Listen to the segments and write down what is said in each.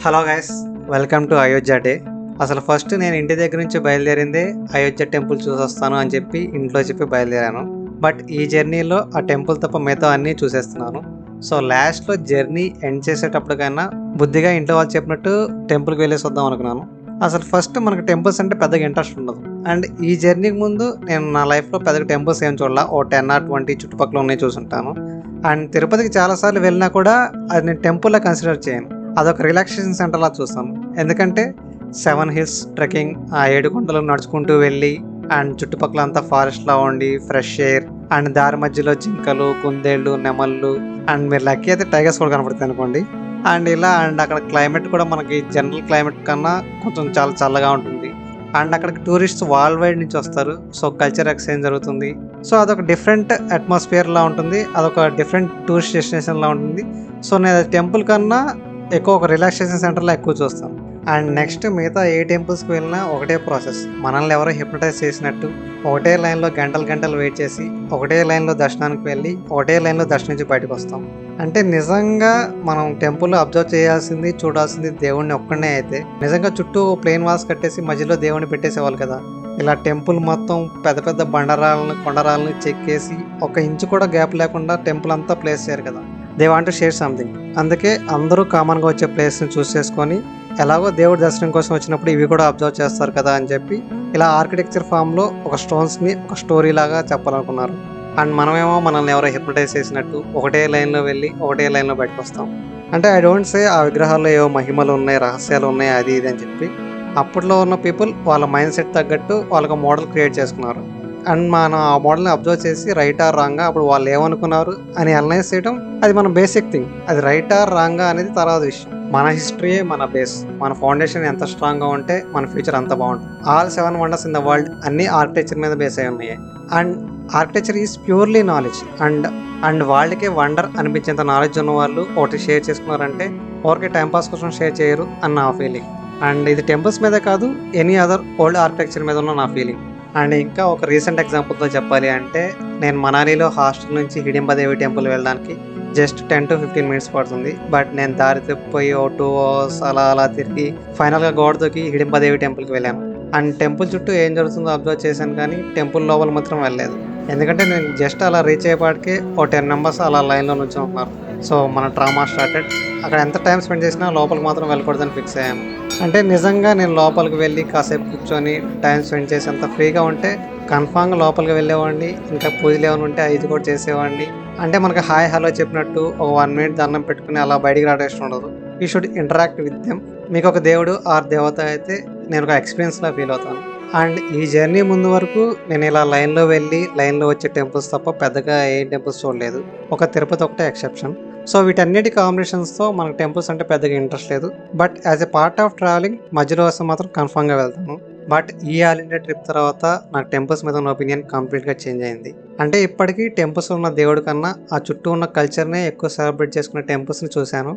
Hello guys, welcome to Ayodhya day. అసలు first నేను ఇంటి దగ్గర నుంచి బయలుదేరిందే అయోధ్య టెంపుల్ చూసొస్తాను అని చెప్పి ఇంట్లో చెప్పి బయలుదేరాను. బట్ ఈ జర్నీలో ఆ టెంపుల్ తప్ప మిగతా అన్నీ చూసేస్తున్నాను. సో లాస్ట్లో జర్నీ ఎండ్ చేసేటప్పటికైనా బుద్ధిగా ఇంట్లో వాళ్ళు చెప్పినట్టు టెంపుల్కి వెళ్ళేసి వద్దాం అనుకున్నాను. అసలు ఫస్ట్ మనకు టెంపుల్స్ అంటే పెద్దగా ఇంట్రెస్ట్ ఉండదు. అండ్ ఈ జర్నీకి ముందు నేను నా లైఫ్లో పెద్దగా టెంపుల్స్ ఏం చూడాల, ఓ 10 or 20 చుట్టుపక్కల ఉన్నాయి చూసుంటాను. అండ్ తిరుపతికి చాలాసార్లు వెళ్ళినా కూడా అది నేను టెంపుల్లా కన్సిడర్ చేయను. అదొక రిలాక్సేషన్ సెంటర్లా చూస్తాను. ఎందుకంటే 7 hills ట్రెక్కింగ్, ఆ 7 కొండలు నడుచుకుంటూ వెళ్ళి అండ్ చుట్టుపక్కల అంతా ఫారెస్ట్లా ఉండి ఫ్రెష్ ఎయిర్ అండ్ దారి మధ్యలో జింకలు, కుందేళ్ళు, నెమళ్ళు అండ్ మీరు లక్కీ అయితే టైగర్స్ కూడా కనపడుతుంది అనుకోండి. అండ్ ఇలా అండ్ అక్కడ క్లైమేట్ కూడా మనకి జనరల్ క్లైమేట్ కన్నా కొంచెం చాలా చల్లగా ఉంటుంది. అండ్ అక్కడికి టూరిస్ట్స్ వరల్డ్ వైడ్ నుంచి వస్తారు. సో కల్చర్ ఎక్స్చేంజ్ జరుగుతుంది. సో అదొక డిఫరెంట్ అట్మాస్ఫియర్లా ఉంటుంది, అదొక డిఫరెంట్ టూరిస్ట్ డెస్టినేషన్లా ఉంటుంది. సో నేను టెంపుల్ కన్నా ఎక్కువ ఒక రిలాక్సేషన్ సెంటర్లో ఎక్కువ చూస్తాను. అండ్ నెక్స్ట్ మిగతా ఏ టెంపుల్స్కి వెళ్ళినా ఒకటే ప్రాసెస్. మనల్ని ఎవరో హిప్నటైజ్ చేసినట్టు ఒకటే లైన్లో గంటలు వెయిట్ చేసి ఒకటే లైన్లో దర్శనానికి వెళ్ళి ఒకటే లైన్లో దర్శనించి బయటకు వస్తాం. అంటే నిజంగా మనం టెంపుల్లో అబ్జర్వ్ చేయాల్సింది, చూడాల్సింది దేవుడిని ఒక్కడనే అయితే నిజంగా చుట్టూ ప్లెయిన్ వాల్స్ కట్టేసి మధ్యలో దేవుడిని పెట్టేసేవాళ్ళు కదా. ఇలా టెంపుల్ మొత్తం పెద్ద పెద్ద బండరాలను కొండరాలను చెక్కేసి 1 ఇంచు కూడా గ్యాప్ లేకుండా టెంపుల్ అంతా ప్లేస్ చేయరు కదా. They want to share something. అందుకే అందరూ కామన్గా వచ్చే ప్లేస్ని చూస్ చేసుకొని ఎలాగో దేవుడి దర్శనం కోసం వచ్చినప్పుడు ఇవి కూడా అబ్జర్వ్ చేస్తారు కదా అని చెప్పి ఇలా ఆర్కిటెక్చర్ ఫామ్లో ఒక స్టోన్స్ని ఒక స్టోరీ లాగా చెప్పాలనుకున్నారు. అండ్ మనమేమో మనల్ని ఎవరో హిప్నటైజ్ చేసినట్టు ఒకటే లైన్లో వెళ్ళి ఒకటే లైన్లో బయటకు వస్తాం. అంటే ఐ డోంట్ సే ఆ విగ్రహాల్లో ఏవో మహిమలు ఉన్నాయి, రహస్యాలు ఉన్నాయి, అది ఇది అని చెప్పి అప్పట్లో ఉన్న పీపుల్ వాళ్ళ మైండ్ సెట్ తగ్గట్టు వాళ్ళకు మోడల్ క్రియేట్ చేసుకున్నారు. అండ్ మనం ఆ మోడల్ని అబ్జర్వ్ చేసి రైట్ ఆర్ రాంగా అప్పుడు వాళ్ళు ఏమనుకున్నారు అని అనలైజ్ చేయడం అది మన బేసిక్ థింగ్. అది రైట్ ఆర్ రాంగా అనేది తర్వాత విషయం. మన హిస్టరీయే మన బేస్. మన ఫౌండేషన్ ఎంత స్ట్రాంగ్గా ఉంటే మన ఫ్యూచర్ అంత బాగుంటుంది. All 7 wonders in the world అన్ని ఆర్కిటెక్చర్ మీద బేస్ అయి ఉన్నాయి. And architecture is purely knowledge. And వాళ్ళకే వండర్ అనిపించేంత నాలెడ్జ్ ఉన్న వాళ్ళు ఒకటి షేర్ చేసుకున్నారంటే ఎవరికి టైంపాస్ కోసం షేర్ చేయరు అని నా ఫీలింగ్. అండ్ ఇది టెంపుల్స్ మీద కాదు, ఎనీ అదర్ ఓల్డ్ ఆర్కిటెక్చర్ మీద ఉన్న నా ఫీలింగ్. అండ్ ఇంకా ఒక రీసెంట్ ఎగ్జాంపుల్తో చెప్పాలి అంటే నేను మనాలిలో హాస్టల్ నుంచి హిడింబాదేవి టెంపుల్ వెళ్ళడానికి జస్ట్ 10 to 15 minutes పడుతుంది. బట్ నేను దారి తప్పిపోయి 2 hours అలా తిరిగి ఫైనల్గా గోడ దూకి హిడింబాదేవి టెంపుల్కి వెళ్ళాను. అండ్ టెంపుల్ చుట్టూ ఏం జరుగుతుందో అబ్జర్వ్ చేశాను, కానీ టెంపుల్ లోపల మాత్రం వెళ్ళలేదు. ఎందుకంటే నేను జస్ట్ అలా రీచ్ అయ్యేపాటికే 10 members అలా లైన్లో నుంచి ఉన్నారు. సో మన డ్రామా స్టార్టెడ్. అక్కడ ఎంత టైం స్పెండ్ చేసినా లోపలికి మాత్రం వెళ్ళకూడదని ఫిక్స్ అయ్యాను. అంటే నిజంగా నేను లోపలికి వెళ్ళి కాసేపు కూర్చొని టైం స్పెండ్ చేసి అంత ఫ్రీగా ఉంటే కన్ఫామ్గా లోపలికి వెళ్ళేవాడిని. ఇంకా పూజలు ఏమైనా ఉంటే అది కూడా చేసేవాడిని. అంటే మనకి హాయ్ హలో చెప్పినట్టు ఒక 1 minute దండం పెట్టుకుని అలా బయటికి రావడం ఉండదు. You should interact with them. మీకు ఒక దేవుడు ఆర్ దేవత అయితే నేను ఒక ఎక్స్పీరియన్స్లా ఫీల్ అవుతాను. అండ్ ఈ జర్నీ ముందు వరకు నేను ఇలా లైన్లో వెళ్ళి లైన్లో వచ్చే టెంపుల్స్ తప్ప పెద్దగా ఏ టెంపుల్స్ చూడలేదు. ఒక తిరుపతి ఒకటే ఎక్సెప్షన్. సో వీటన్నిటి కాంబినేషన్స్తో మనకు టెంపుల్స్ అంటే పెద్దగా ఇంట్రెస్ట్ లేదు. But as a part of travelling మధ్యలో వస్తే మాత్రం కన్ఫామ్గా వెళ్తాను. బట్ ఈ ఆల్ ఇండియా ట్రిప్ తర్వాత నాకు టెంపుల్స్ మీద ఉన్న ఒపీనియన్ కంప్లీట్గా చేంజ్ అయింది. అంటే ఇప్పటికీ టెంపుల్స్ ఉన్న దేవుడి కన్నా ఆ చుట్టూ ఉన్న కల్చర్నే ఎక్కువ సెలబ్రేట్ చేసుకునే టెంపుల్స్ని చూశాను.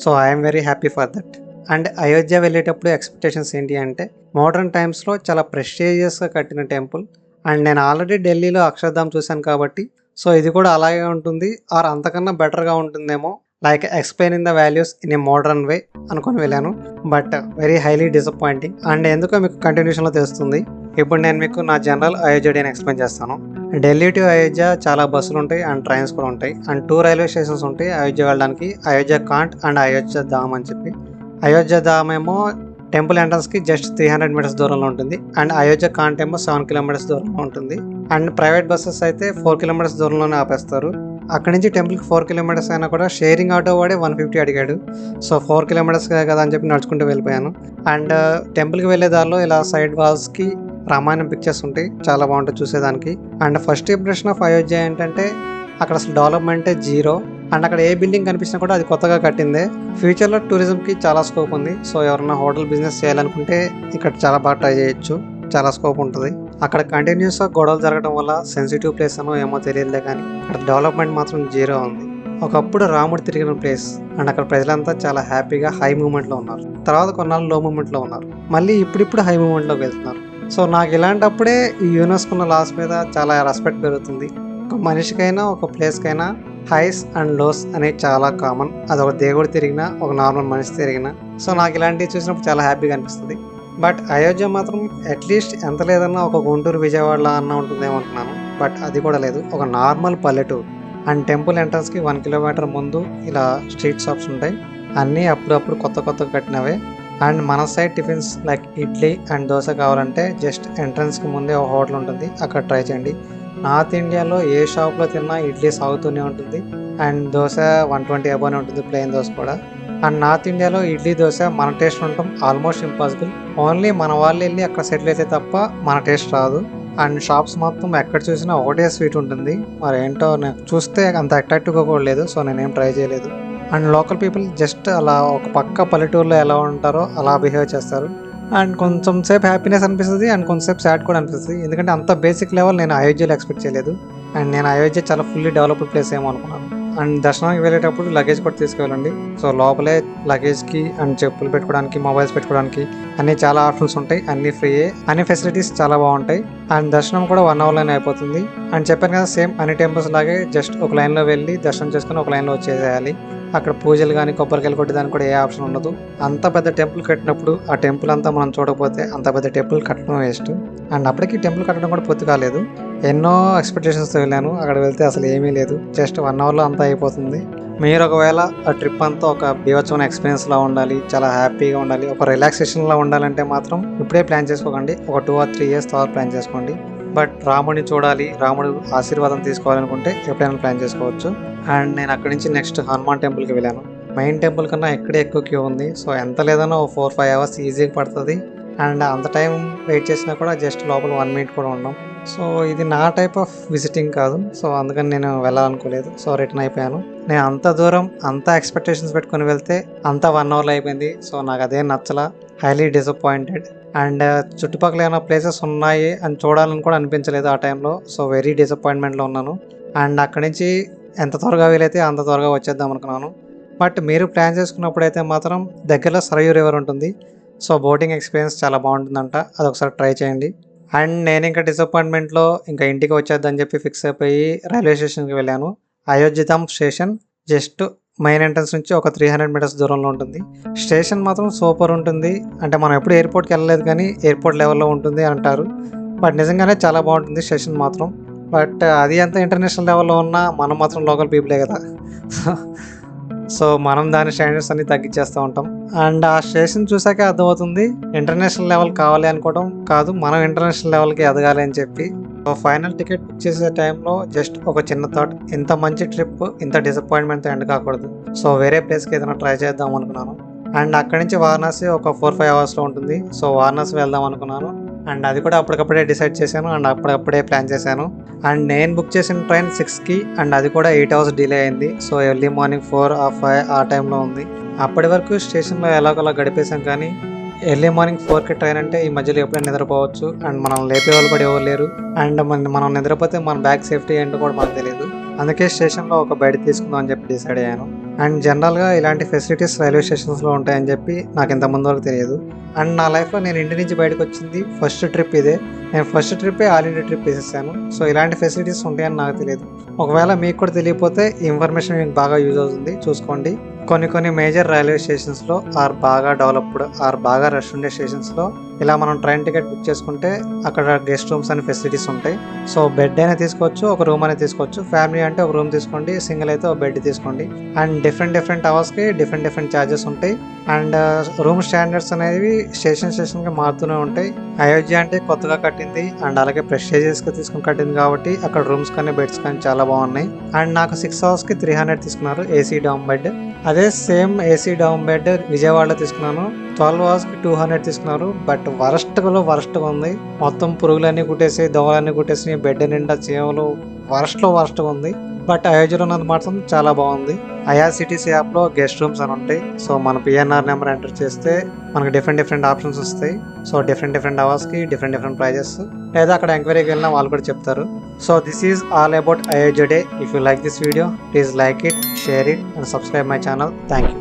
So I'm very happy for that. And Ayodhya వెళ్ళేటప్పుడు ఎక్స్పెక్టేషన్స్ ఏంటి అంటే మోడర్న్ టైమ్స్లో చాలా ప్రెస్టీజియస్గా కట్టిన టెంపుల్. అండ్ నేను ఆల్రెడీ ఢిల్లీలో అక్షర్ధామ్ చూశాను కాబట్టి సో ఇది కూడా అలాగే ఉంటుంది ఆర్ అంతకన్నా బెటర్గా ఉంటుందేమో, like explaining the values in a modern వే అనుకొని వెళ్ళాను. But very highly disappointing. And ఎందుకో మీకు కంటిన్యూషన్లో తెలుస్తుంది. ఇప్పుడు నేను మీకు నా జనరల్ అయోధ్య డేని ఎక్స్ప్లెయిన్ చేస్తాను. ఢిల్లీ టు అయోధ్య చాలా బస్సులు ఉంటాయి అండ్ ట్రైన్స్ కూడా ఉంటాయి. అండ్ 2 రైల్వే స్టేషన్స్ ఉంటాయి అయోధ్య వెళ్ళడానికి, అయోధ్య కాంట్ అండ్ అయోధ్య ధామ్ అని చెప్పి. అయోధ్య ధామ్ ఏమో టెంపుల్ ఎంట్రన్స్కి జస్ట్ 300 meters దూరంలో ఉంటుంది. అండ్ అయోధ్య కాంట్ ఏమో 7 kilometers దూరంలో ఉంటుంది. అండ్ ప్రైవేట్ బస్సెస్ అయితే 4 kilometers దూరంలోనే ఆపేస్తారు. అక్కడి నుంచి టెంపుల్కి 4 kilometers అయినా కూడా షేరింగ్ ఆటో వాడే 150 అడిగాడు. సో 4 kilometers కదా అని చెప్పి నడుచుకుంటూ వెళ్ళిపోయాను. అండ్ టెంపుల్కి వెళ్ళే దారిలో ఇలా సైడ్ వాల్స్కి రామాయణం పిక్చర్స్ ఉంటాయి, చాలా బాగుంటుంది చూసేదానికి. And first impression of Ayodhya ఏంటంటే అక్కడ అసలు డెవలప్మెంటే జీరో. అండ్ అక్కడ ఏ బిల్డింగ్ కనిపించినా కూడా అది కొత్తగా కట్టిందే. ఫ్యూచర్లో టూరిజంకి చాలా స్కోప్ ఉంది. సో ఎవరైనా హోటల్ బిజినెస్ చేయాలనుకుంటే ఇక్కడ చాలా బాగా ట్రై చేయొచ్చు, చాలా స్కోప్ ఉంటుంది. అక్కడ కంటిన్యూస్గా గొడవలు జరగడం వల్ల సెన్సిటివ్ ప్లేస్ అనో ఏమో తెలియదులే, కానీ అక్కడ డెవలప్మెంట్ మాత్రం జీరో ఉంది. ఒకప్పుడు రాముడు తిరిగిన ప్లేస్. అండ్ అక్కడ ప్రజలంతా చాలా హ్యాపీగా హై మూమెంట్లో ఉన్నారు. తర్వాత కొన్నాళ్ళు లో మూమెంట్లో ఉన్నారు. మళ్ళీ ఇప్పుడిప్పుడు హై మూమెంట్లోకి వెళ్తున్నారు. సో నాకు ఇలాంటప్పుడే ఈ యునెస్కో లాస్ మీద చాలా రెస్పెక్ట్ పెరుగుతుంది. ఒక మనిషికైనా ఒక ప్లేస్కైనా హైస్ అండ్ లోస్ అనేవి చాలా కామన్. అదొక దేవుడు తిరిగినా, ఒక నార్మల్ మనిషి తిరిగినా. సో నాకు ఇలాంటివి చూసినప్పుడు చాలా హ్యాపీగా అనిపిస్తుంది. బట్ అయోధ్య మాత్రం అట్లీస్ట్ ఎంత లేదన్నా ఒక గుంటూరు విజయవాడలా అన్న ఉంటుందేమో అనుకున్నాను. బట్ అది కూడా లేదు, ఒక నార్మల్ పల్లెటూరు. అండ్ టెంపుల్ ఎంట్రన్స్కి 1 కిలోమీటర్ ముందు ఇలా స్ట్రీట్ షాప్స్ ఉంటాయి. అన్నీ అప్పుడప్పుడు కొత్తగా కట్టినవే. అండ్ మన side tiffins like idli and dosa కావాలంటే జస్ట్ ఎంట్రన్స్కి ముందే ఒక హోటల్ ఉంటుంది, అక్కడ ట్రై చేయండి. నార్త్ ఇండియాలో ఏ షాప్లో తిన్నా ఇడ్లీ సాగుతూనే ఉంటుంది అండ్ దోశ 120 అబోనే ఉంటుంది, ప్లెయిన్ దోశ కూడా. అండ్ నార్త్ ఇండియాలో ఇడ్లీ దోశ మన టేస్ట్ ఉండటం ఆల్మోస్ట్ ఇంపాసిబుల్. ఓన్లీ మన వాళ్ళు వెళ్ళి అక్కడ సెటిల్ అయితే తప్ప మన టేస్ట్ రాదు. అండ్ షాప్స్ మొత్తం ఎక్కడ చూసినా ఒకటే స్వీట్ ఉంటుంది. మరి ఏంటో నాకు చూస్తే అంత అట్రాక్టివ్గా కూడా లేదు, సో నేనేం ట్రై చేయలేదు. అండ్ లోకల్ పీపుల్ జస్ట్ అలా ఒక పక్క పల్లెటూరులో ఎలా ఉంటారో అలా బిహేవ్ చేస్తారు. అండ్ కొంచెం సేపు హ్యాపీనెస్ అనిపిస్తుంది అండ్ కొంచెంసేపు సాడ్ కూడా అనిపిస్తుంది. ఎందుకంటే అంత బేసిక్ లెవెల్ నేను అయోధ్యలో ఎక్స్పెక్ట్ చేయలేదు. అండ్ నేను అయోధ్య చాలా ఫుల్లీ డెవలప్డ్ ప్లేస్ ఏమో అనుకున్నాను. అండ్ దర్శనానికి వెళ్ళేటప్పుడు లగేజ్ కూడా తీసుకువెళ్ళండి. సో లోపలే లగేజ్కి అండ్ చెప్పులు పెట్టుకోవడానికి, మొబైల్స్ పెట్టుకోవడానికి అన్ని చాలా ఆప్షన్స్ ఉంటాయి. అన్ని ఫ్రీయే, అన్ని ఫెసిలిటీస్ చాలా బాగుంటాయి. అండ్ దర్శనం కూడా 1 అవర్లోనే అయిపోతుంది. అండ్ చెప్పాను కదా, సేమ్ అన్ని టెంపుల్స్ లాగే జస్ట్ ఒక లైన్లో వెళ్ళి దర్శనం చేసుకుని ఒక లైన్లో వచ్చేసేయాలి. అక్కడ పూజలు కానీ కొబ్బరికాయలు కొట్టేదానికి కూడా ఏ ఆప్షన్ ఉండదు. అంత పెద్ద టెంపుల్ కట్టినప్పుడు ఆ టెంపుల్ అంతా మనం చూడకపోతే అంత పెద్ద టెంపుల్ కట్టడం వేస్ట్. అండ్ అప్పటికి టెంపుల్ కట్టడం కూడా పూర్తి కాలేదు. ఎన్నో ఎక్స్పెక్టేషన్స్తో వెళ్ళాను, అక్కడ వెళ్తే అసలు ఏమీ లేదు. జస్ట్ 1 అవర్లో అంతా అయిపోతుంది. మీరు ఒకవేళ ఆ ట్రిప్ అంతా ఒక బీభత్సమైన ఎక్స్పీరియన్స్లా ఉండాలి, చాలా హ్యాపీగా ఉండాలి, ఒక రిలాక్సేషన్లా ఉండాలంటే మాత్రం ఇప్పుడే ప్లాన్ చేసుకోకండి. ఒక 2 or 3 years తర్వాత ప్లాన్ చేసుకోండి. బట్ రాముడిని చూడాలి, రాముడు ఆశీర్వాదం తీసుకోవాలనుకుంటే ఎప్పుడైనా ప్లాన్ చేసుకోవచ్చు. అండ్ నేను అక్కడి నుంచి నెక్స్ట్ హనుమాన్ టెంపుల్కి వెళ్ళాను. మెయిన్ టెంపుల్ కన్నా ఎక్కడే ఎక్కువ క్యూ ఉంది. సో ఎంత లేదన్నా 4-5 hours ఈజీగా పడుతుంది. అండ్ అంత టైం వెయిట్ చేసినా కూడా జస్ట్ లోపల 1 minute కూడా ఉన్నాం. సో ఇది నా టైప్ ఆఫ్ విజిటింగ్ కాదు, సో అందుకని నేను వెళ్ళాలనుకోలేదు. సో రిటర్న్ అయిపోయాను. నేను అంత దూరం అంత ఎక్స్పెక్టేషన్స్ పెట్టుకుని వెళ్తే అంతా 1 hourలో అయిపోయింది. సో నాకు అదేం నచ్చలా, హైలీ డిసప్పాయింటెడ్. అండ్ చుట్టుపక్కల ఏమైనా ప్లేసెస్ ఉన్నాయి అని చూడాలని కూడా అనిపించలేదు ఆ టైంలో. సో వెరీ డిసప్పాయింట్మెంట్లో ఉన్నాను. అండ్ అక్కడి నుంచి ఎంత త్వరగా వీలైతే అంత త్వరగా వచ్చేద్దాం అనుకున్నాను. బట్ మీరు ప్లాన్ చేసుకున్నప్పుడు అయితే మాత్రం దగ్గరలో సరయూ రివర్ ఉంటుంది. సో బోటింగ్ ఎక్స్పీరియన్స్ చాలా బాగుంటుందంట, అదొకసారి ట్రై చేయండి. అండ్ నేను ఇంకా డిసప్పాయింట్మెంట్లో ఇంకా ఇంటికి వచ్చేద్దని చెప్పి ఫిక్స్ అయిపోయి రైల్వే స్టేషన్కి వెళ్ళాను. Ayodhyadham station just main entrance నుంచి ఒక 300 meters దూరంలో ఉంటుంది. స్టేషన్ మాత్రం సూపర్ ఉంటుంది. అంటే మనం ఎప్పుడు ఎయిర్పోర్ట్కి వెళ్ళలేదు కానీ ఎయిర్పోర్ట్ లెవెల్లో ఉంటుంది అంటారు. బట్ నిజంగానే చాలా బాగుంటుంది స్టేషన్ మాత్రం. బట్ అది అంత ఇంటర్నేషనల్ లెవెల్లో ఉన్నా మనం మాత్రం లోకల్ పీపులే కదా. సో మనం దాని స్టాండర్డ్స్ అన్ని తగ్గించేస్తూ ఉంటాం. అండ్ ఆ స్టేషన్ చూసాకే అర్థమవుతుంది ఇంటర్నేషనల్ లెవెల్ కావాలి అనుకోవడం కాదు, మనం ఇంటర్నేషనల్ లెవెల్కి ఎదగాలి అని చెప్పి. సో ఫైనల్ టికెట్ బుక్ చేసే టైంలో జస్ట్ ఒక చిన్న థాట్, ఇంత మంచి ట్రిప్ ఇంత డిసప్పాయింట్మెంట్తో ఎండ్ కాకూడదు. సో వేరే ప్లేస్కి ఏదైనా ట్రై చేద్దాం అనుకున్నాను. అండ్ అక్కడి నుంచి వారణాసి ఒక 4-5 hours ఉంటుంది. సో వారణాసి వెళ్దాం అనుకున్నాను. అండ్ అది కూడా అప్పటికప్పుడే డిసైడ్ చేశాను అండ్ అప్పటికప్పుడే ప్లాన్ చేశాను. అండ్ నేను బుక్ చేసిన ట్రైన్ 6కి అండ్ అది కూడా 8 hours డిలే అయింది. సో ఎర్లీ మార్నింగ్ 4 or 5 ఆ టైంలో ఉంది. అప్పటి వరకు స్టేషన్లో ఎలాగోలా గడిపేశాం. కానీ ఎర్లీ మార్నింగ్ 4కి ట్రైన్ అంటే ఈ మధ్యలో ఎప్పుడైనా నిద్రపోవచ్చు. అండ్ మనం లేపే వాళ్ళు కూడా ఎవరు లేరు. అండ్ మనం నిద్రపోతే మన బ్యాగ్ సేఫ్టీ ఏంటో కూడా మనకు తెలియదు. అందుకే స్టేషన్లో ఒక బెడ్ తీసుకుందాం అని చెప్పి డిసైడ్ అయ్యాను. అండ్ జనరల్గా ఇలాంటి ఫెసిలిటీస్ రైల్వే స్టేషన్స్లో ఉంటాయని చెప్పి నాకు ఇంత ముందు వరకు తెలియదు. అండ్ నా లైఫ్లో నేను ఇంటి నుంచి బయటకు వచ్చింది ఫస్ట్ ట్రిప్ ఇదే. నేను ఫస్ట్ ట్రిప్పే ఆల్ ఇండియా ట్రిప్ వేసేసాను. సో ఇలాంటి ఫెసిలిటీస్ ఉంటాయని నాకు తెలియదు. ఒకవేళ మీకు కూడా తెలియకపోతే ఈ ఇన్ఫర్మేషన్ మీకు బాగా యూజ్ అవుతుంది, చూసుకోండి. కొన్ని మేజర్ రైల్వే స్టేషన్స్లో ఆర్ బాగా డెవలప్డ్ ఆర్ బాగా రష్ ఉండే స్టేషన్స్లో ఇలా మనం ట్రైన్ టికెట్ బుక్ చేసుకుంటే అక్కడ గెస్ట్ రూమ్స్ అనే ఫెసిలిటీస్ ఉంటాయి. సో బెడ్ అయినా తీసుకోవచ్చు, ఒక రూమ్ అయినా తీసుకోవచ్చు. ఫ్యామిలీ అంటే ఒక రూమ్ తీసుకోండి, సింగిల్ అయితే ఒక బెడ్ తీసుకోండి. అండ్ డిఫరెంట్ అవర్స్కి డిఫరెంట్ ఛార్జెస్ ఉంటాయి. అండ్ రూమ్ స్టాండర్డ్స్ అనేవి స్టేషన్కి మారుతూనే ఉంటాయి. అయోధ్య అంటే కొత్తగా కట్టింది అండ్ అలాగే ప్రెస్టీజియస్గా తీసుకుని కట్టింది కాబట్టి అక్కడ రూమ్స్ కానీ బెడ్స్ కానీ చాలా బాగున్నాయి. అండ్ నాకు 6 hours 300 తీసుకున్నారు ఏసీ డౌన్ బెడ్. అదే సేమ్ ఏసీ డౌన్ బెడ్ విజయవాడలో తీసుకున్నాను, 12 hours 200 తీసుకున్నారు. బట్ వరస్ట్గా ఉంది. మొత్తం పురుగులన్నీ కుట్టేసి దోమలన్నీ కుట్టేసి బెడ్ నిండా చీమలు, వరస్ట్గా ఉంది. బట్ అయోధ్యలో ఉన్నది మాత్రం చాలా బాగుంది. ఐఆర్సిటీసీ యాప్లో గెస్ట్ రూమ్స్ అని ఉంటాయి. సో మన పిఎన్ఆర్ నెంబర్ ఎంటర్ చేస్తే మనకు డిఫరెంట్ ఆప్షన్స్ వస్తాయి. సో డిఫరెంట్ అవర్స్కి డిఫరెంట్ ప్రైజెస్, లేదా అక్కడ ఎంక్వైరీకి వెళ్ళినా వాళ్ళు కూడా చెప్తారు. So this is all about Ayodhya day. If you like this video, please like it, share it and subscribe my channel. Thank you.